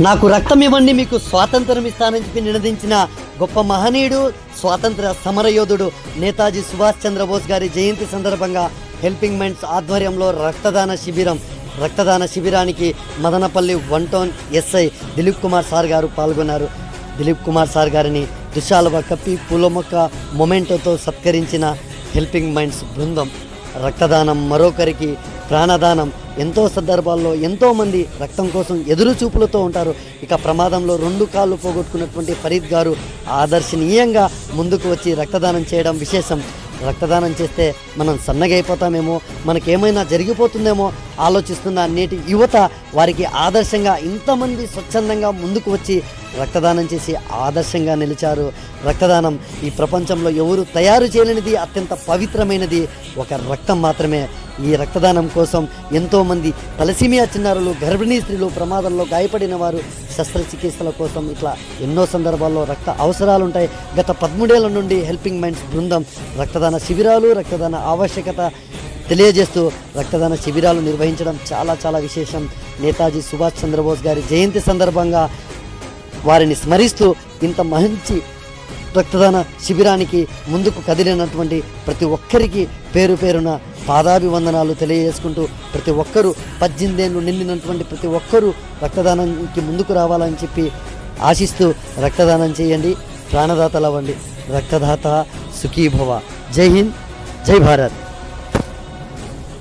నాకు రక్తం ఇవ్వండి మీకు స్వాతంత్రం ఇస్తానని చెప్పి నినదించిన గొప్ప మహనీయుడు, స్వాతంత్ర సమరయోధుడు నేతాజీ సుభాష్ చంద్రబోస్ గారి జయంతి సందర్భంగా హెల్పింగ్ మైండ్స్ ఆధ్వర్యంలో రక్తదాన శిబిరానికి Madanapalle 1 town SI Dilip Kumar sir గారు పాల్గొన్నారు. దిలీప్ కుమార్ సార్ గారిని దుశాలువ కప్పి పూలమొక్క మొమెంటోతో సత్కరించిన హెల్పింగ్ మైండ్స్ బృందం. రక్తదానం మరొకరికి ప్రాణదానం. ఎంతో సందర్భాల్లో ఎంతోమంది రక్తం కోసం ఎదురు చూపులతో ఉంటారు. ఇక ప్రమాదంలో 2 కాళ్ళు పోగొట్టుకున్నటువంటి ఫరీద్ గారు ఆదర్శనీయంగా ముందుకు వచ్చి రక్తదానం చేయడం విశేషం. రక్తదానం చేస్తే మనం సన్నగైపోతామేమో, మనకేమైనా జరిగిపోతుందేమో ఆలోచిస్తున్న నేటి యువత వారికి ఆదర్శంగా ఇంతమంది స్వచ్ఛందంగా ముందుకు వచ్చి రక్తదానం చేసి ఆదర్శంగా నిలిచారు. రక్తదానం ఈ ప్రపంచంలో ఎవరు తయారు చేయలేనిది, అత్యంత పవిత్రమైనది ఒక రక్తం మాత్రమే. ఈ రక్తదానం కోసం ఎంతోమంది తలసీమియా చిన్నారులు, గర్భిణీ స్త్రీలు, ప్రమాదంలో గాయపడిన వారు శస్త్రచికిత్సల కోసం ఇట్లా ఎన్నో సందర్భాల్లో రక్త అవసరాలు ఉంటాయి. గత 13 ఏళ్ల నుండి హెల్పింగ్ మైండ్స్ బృందం రక్తదాన శిబిరాలు, రక్తదాన ఆవశ్యకత తెలియజేస్తూ రక్తదాన శిబిరాలు నిర్వహించడం చాలా విశేషం. నేతాజీ సుభాష్ చంద్రబోస్ గారి జయంతి సందర్భంగా వారిని స్మరిస్తూ ఇంత మంచి రక్తదాన శిబిరానికి ముందుకు కదిలినటువంటి ప్రతి ఒక్కరికి పేరు పేరున పాదాభివందనాలు తెలియజేసుకుంటూ, ప్రతి ఒక్కరూ 18 ఏళ్ళు నిండినటువంటి ప్రతి ఒక్కరూ రక్తదానానికి ముందుకు రావాలని చెప్పి ఆశిస్తూ రక్తదానం చేయండి, ప్రాణదాతలవ్వండి. రక్తదాత సుఖీభవ. జై హింద్, జై భారత్.